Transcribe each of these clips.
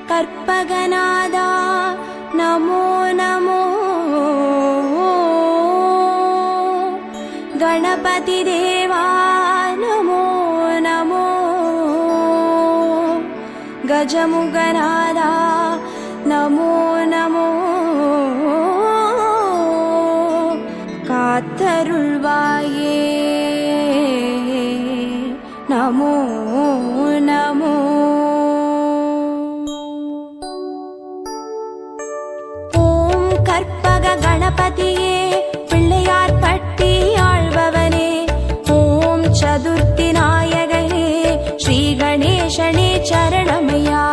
கற்பகநாதா நமோ நமோ. கணபதி தேவா நமோ நமோ. கஜமுகநாதா நமோ நமோ. காத்தருள்வாயே நமோ நமோ. ஓம் கற்பக கணபதியே பிள்ளையார் பட்டி ஆழ்பவனே. ஓம் சதுர்த்தி நாயகனே ஸ்ரீ கணேசனே சரணமையா.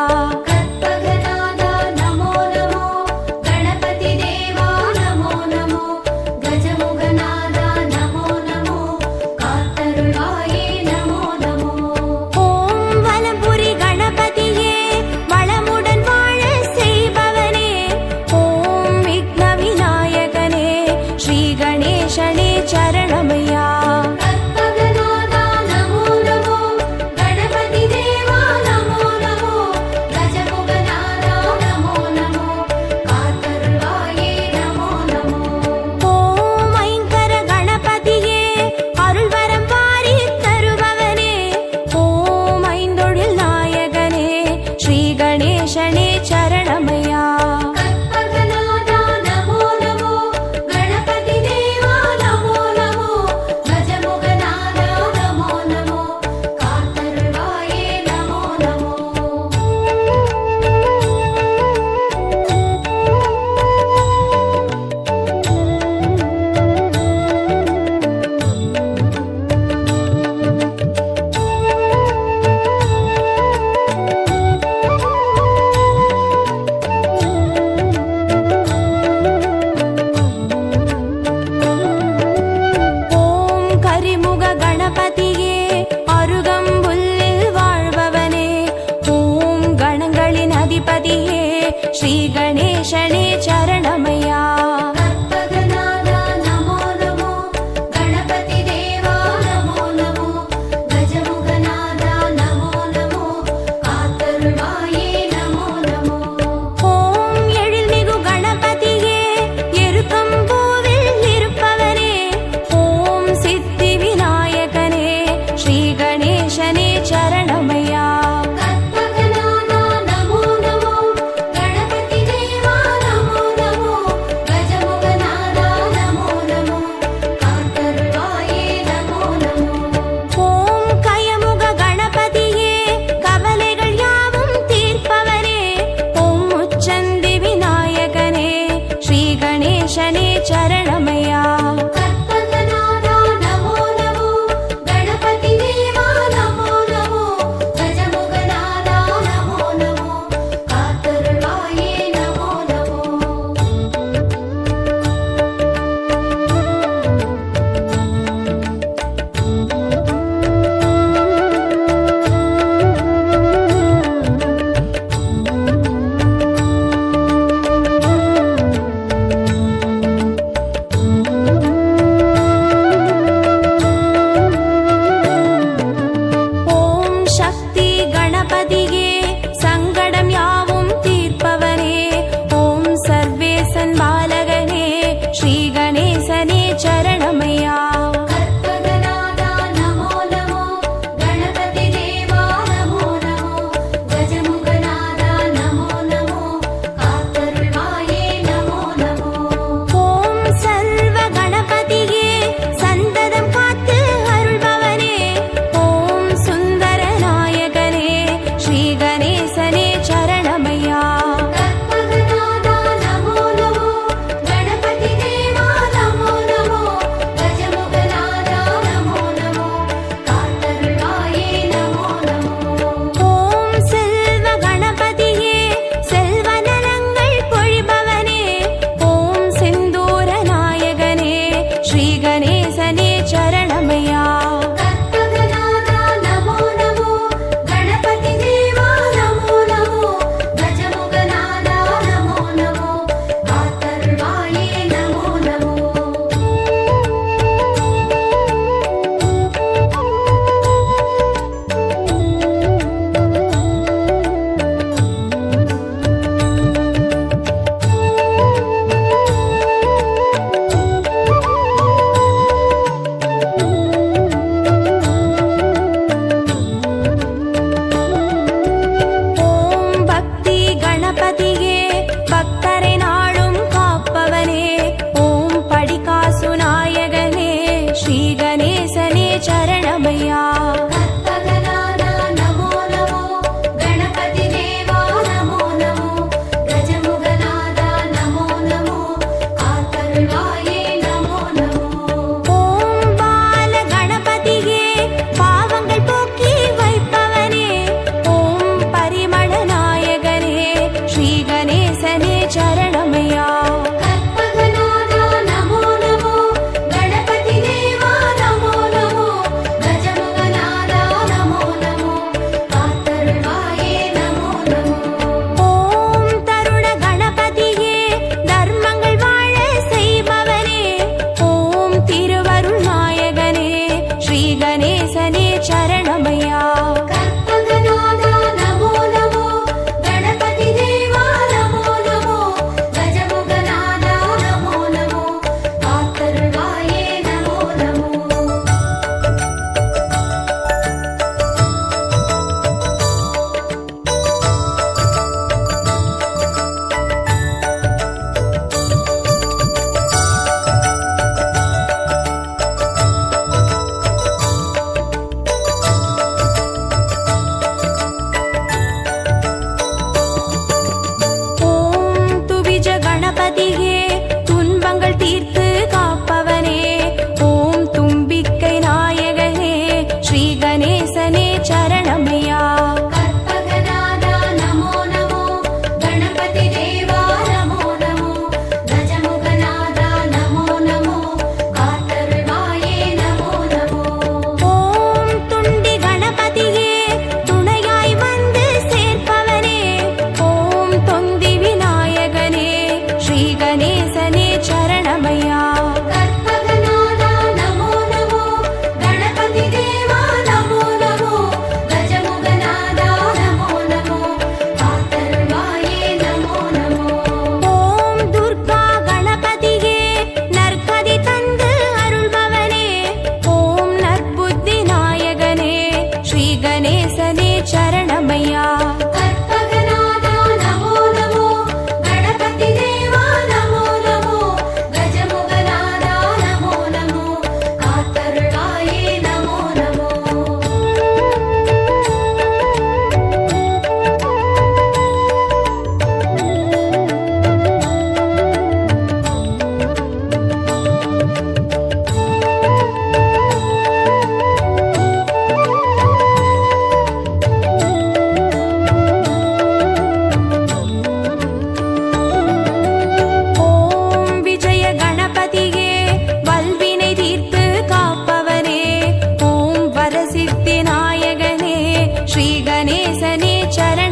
ஸ்ரீ கணேசனே சரணமையா. கற்பகநாதா நமோ நமோ. கணபதி தேவா நமோ நமோ. கஜமுகநாதா நமோ நமோ. காத்தருள்வாயே நமோ நமோ. ஓம் எழில்மிகு கணபதியே எருக்கம்பூவில் இருப்பவனே. ஓம் சித்தி விநாயகனே ஸ்ரீ கணேசனே சரணமையா.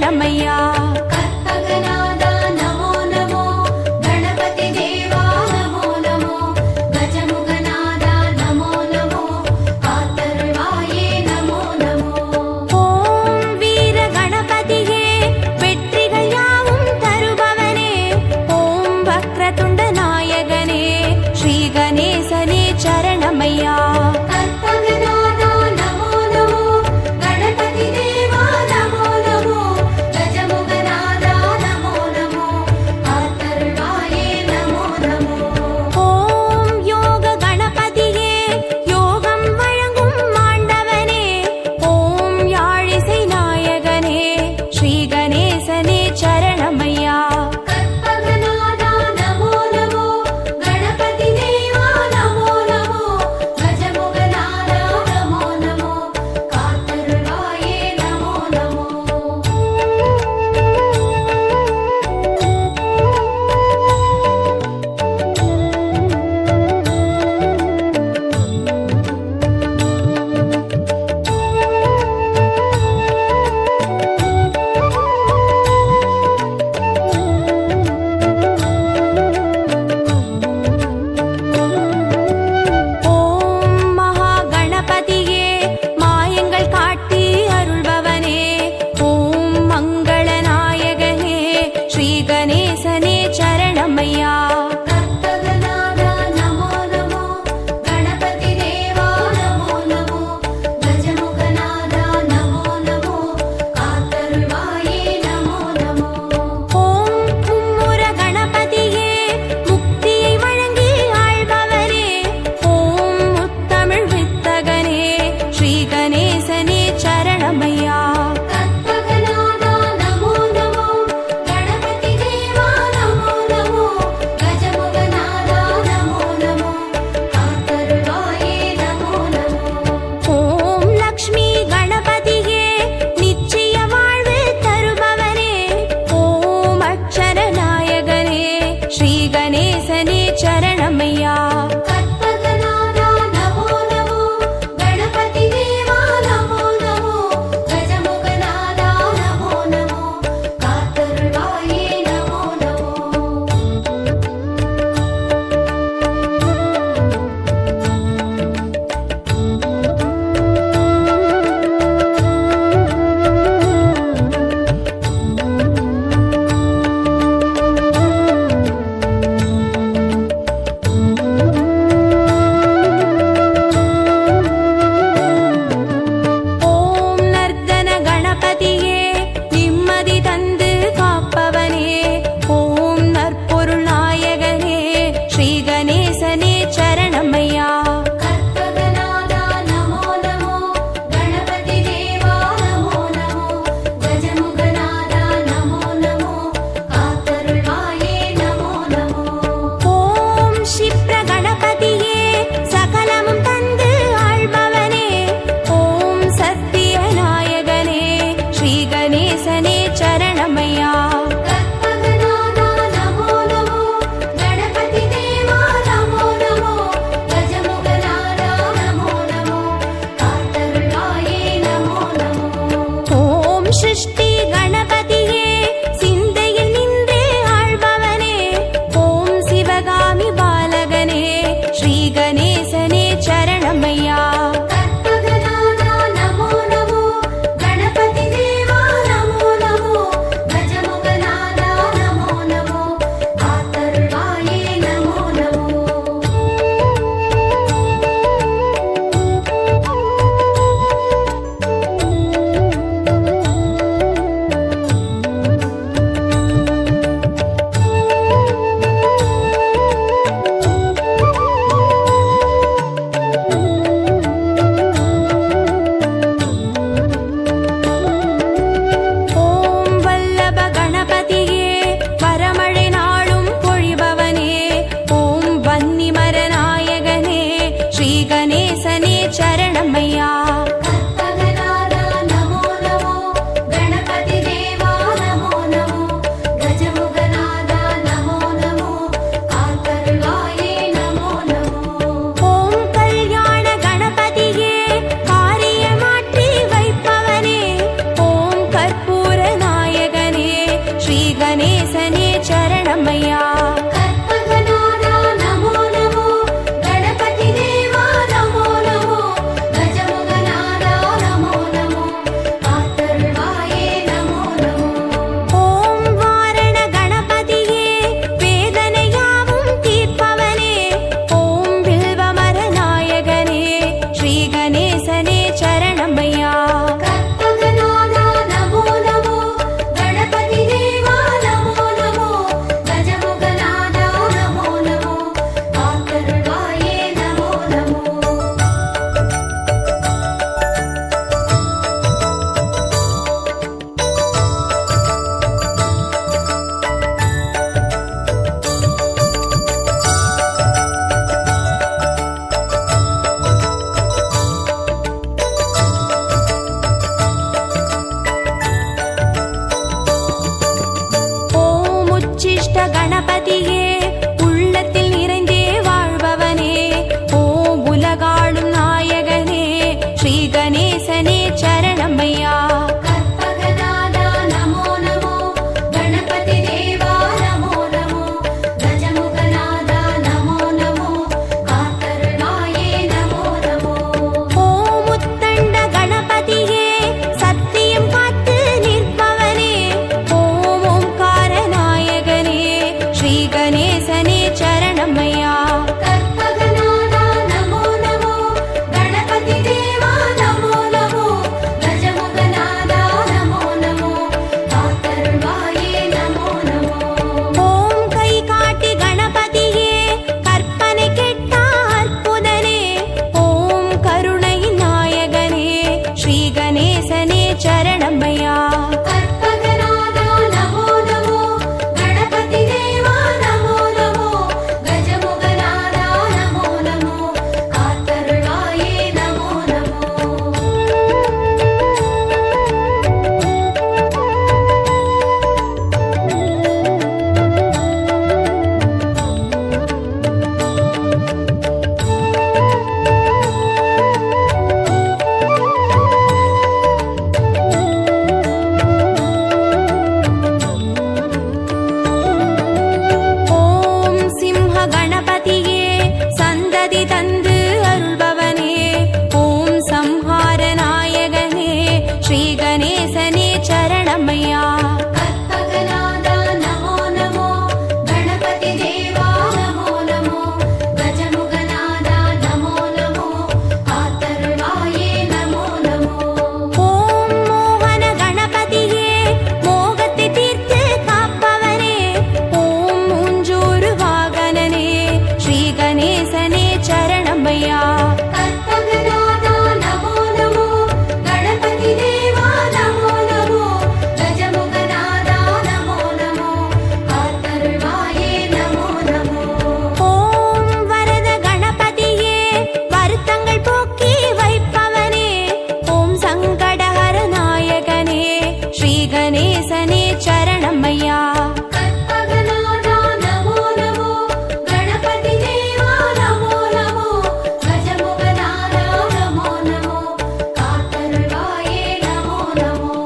சரணமையா. கற்பகநாதா நமோ நமோ, கணபதி தேவா நமோ நமோ, கஜமுகநாதா நமோ நமோ, காத்தருள்வாயே நமோ நமோ. ஓம் வீர கணபதியே, வெற்றிகள் யாவும் தருபவனே, ஓம் வக்ரதுண்ட நாயகனே, ஸ்ரீ கணேசனே சரணமையா. கற்பகநாதா நமோ நமோ, கணபதி தேவா நமோ நமோ, கஜமுகநாதா நமோ நமோ, காத்தருள்வாயே நமோ நமோ. ஓம் யோக கணபதியே, யோகம் வழங்கும் ஆண்டவனே, ஓம் யாழிசை நாயகனே, ஸ்ரீ கணேசனே சரணமையா. கற்பகநாதா நமோ நமோ, கணபதி தேவா நமோ நமோ, கஜமுகநாதா நமோ நமோ, காத்தருள்வாயே நமோ நமோ. ஓம் மகா கணபதியே, மாயங்கள் காட்டி அருள்பவனே, ஓம் மங்கள நாயகனே, ஸ்ரீ கணேசனே சரணமையா. கற்பகநாதா நமோ நமோ, கணபதி தேவா நமோ நமோ, கஜமுகநாதா நமோ நமோ, காத்தருள்வாயே நமோ நமோ. ஓம் மும்முர கணபதியே, முக்தியை வழங்கி ஆள்பவரே, ஓம் முத்தமிழ் வித்தகனே, ஸ்ரீ கணேசனே சரணமையா. கற்பகநாதா நமோ நமோ, கணபதி தேவா நமோ நமோ, கஜமுகநாதா நமோ நமோ, காத்தருள்வாயே நமோ நமோ. ஓம் லக்ஷ்மி கணபதியே, நிச்சய வாழ்வு தருபவனே, ஓம் அக்ஷர நாயகனே, ஸ்ரீ கணேசனே சரணமையா. கற்பகநாதா நமோ நமோ, கணபதி தேவா நமோ நமோ, கஜமுகநாதா நமோ நமோ, காத்தருள்வாயே நமோ நமோ. ஓம் நர்தன கணபதியே, நிம்மதி தந்து காப்பவனே, ஓம் நற்பொருள் நாயகனே, ஸ்ரீ கணேசனே சரணமையா. கற்பகநாதா நமோ நமோ, கணபதி தேவா நமோ நமோ, கஜமுகநாதா நமோ நமோ, காத்தருள்வாயே நமோ நமோ. ஓம் க்ஷிப்ர கணபதியே, சகலமும் தந்து ஆள்பவனே, ஓம் சத்திய நாயகனே, ஸ்ரீ கணேசனே சரணமையா. கற்பகநாதா நமோ நமோ, கணபதி தேவா நமோ நமோ, கஜமுகநாதா நமோ நமோ, காத்தருள்வாயே நமோ நமோ. ஓம் சிருஷ்டி கணபதியே, சிந்தையில் நின்றே ஆள்பவனே, ஓம் சிவகாமி பாலகனே, ஸ்ரீ கணேசனே சரணமையா. கற்பகநாதா நமோ நமோ, கணபதி தேவா நமோ நமோ, கஜமுகநாதா சரணமையா. கற்பகநாதா நமோ நமோ, கணபதி தேவா நமோ நமோ, கஜமுகநாதா நமோ நமோ, காத்தருள்வாயே நமோ நமோ. ஓம் மோகன கணபதியே, மோகத்தை தீர்த்து காப்பவனே, ஓம் மூஞ்சூறு வாகனனே, ஸ்ரீ கணேசனே சரணமையா. கற்பகநாதா நமோ நமோ, கணபதி தேவா நமோ நமோ, கஜமுகநாதா நமோ நமோ, காத்தருள்வாயே நமோ நமோ. ஓம் வரத கணபதியே, வருத்தங்கள் போக்கி வைப்பவனே, ஓம் சங்கடஹர நாயகனே, ஸ்ரீ கணேசனே சரணமையா. கற்பகநாதா நமோ நமோ, கணபதி தேவா நமோ நமோ, கஜமுகநாதா நமோ நமோ, காத்தருள்வாயே நமோ நமோ.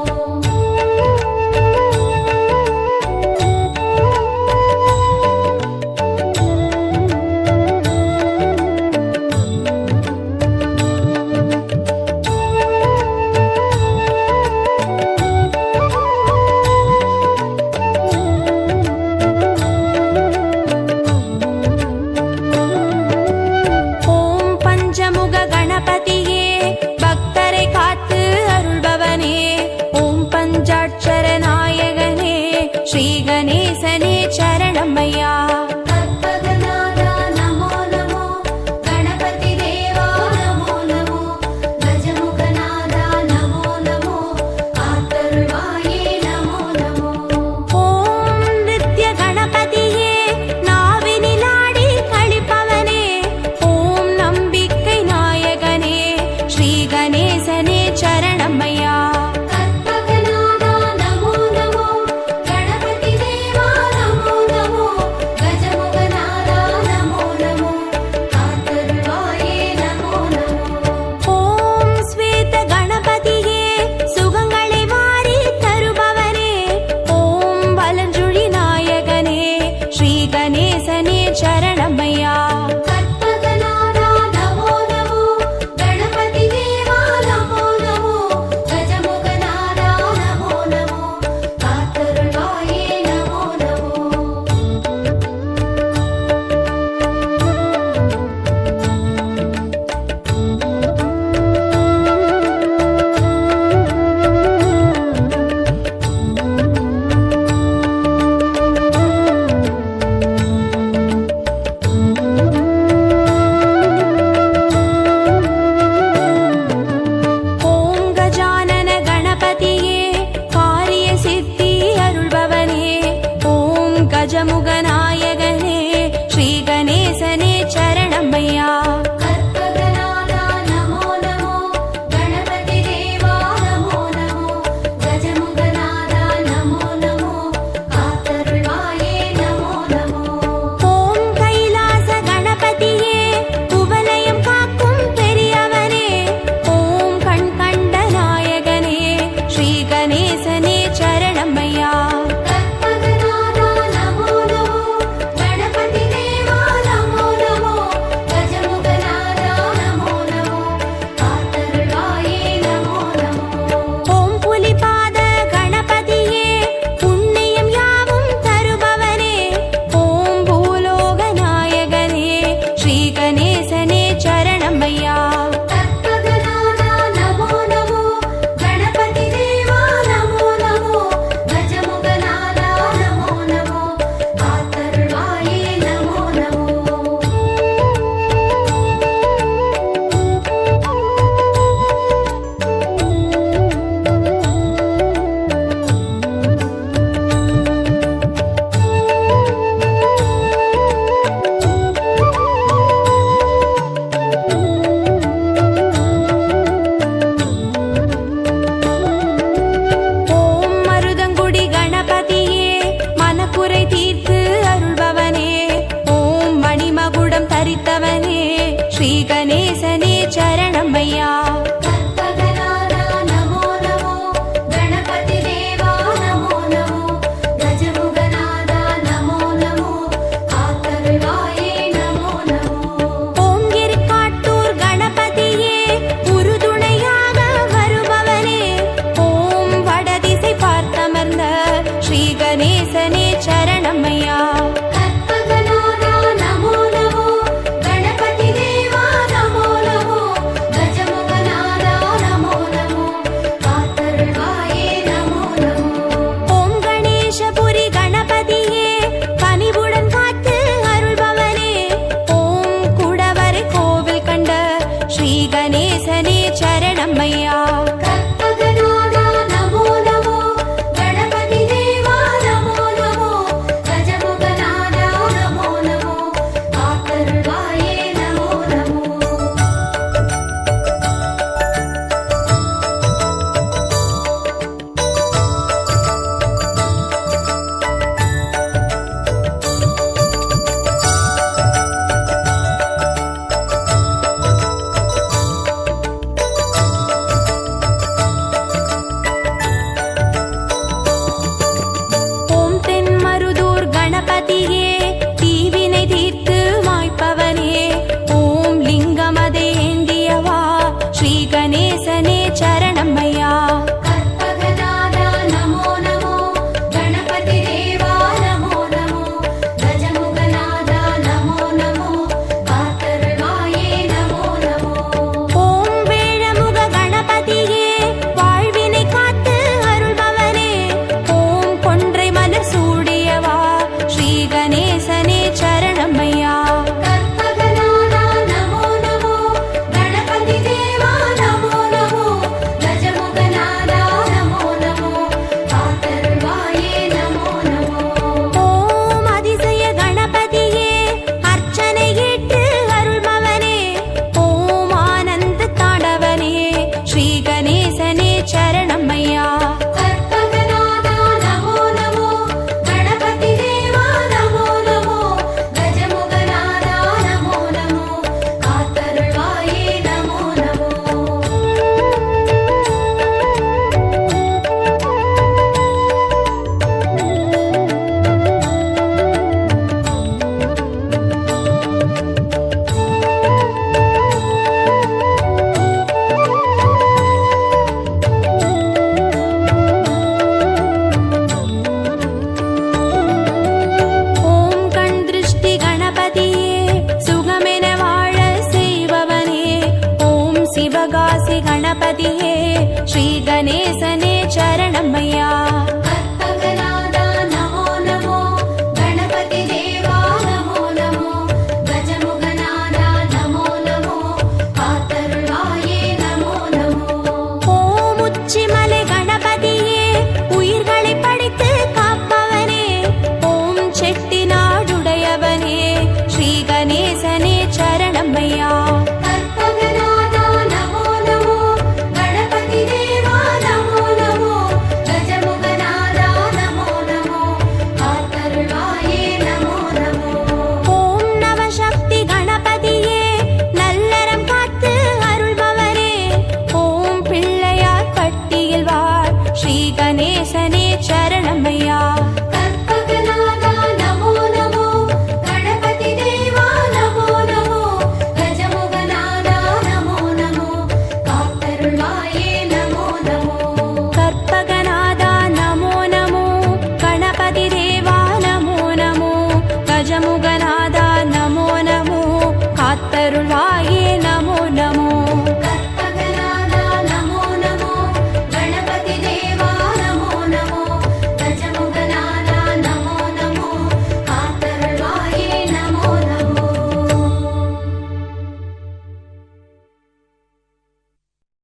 गणपतिये श्री गणेशने चरणमय्या।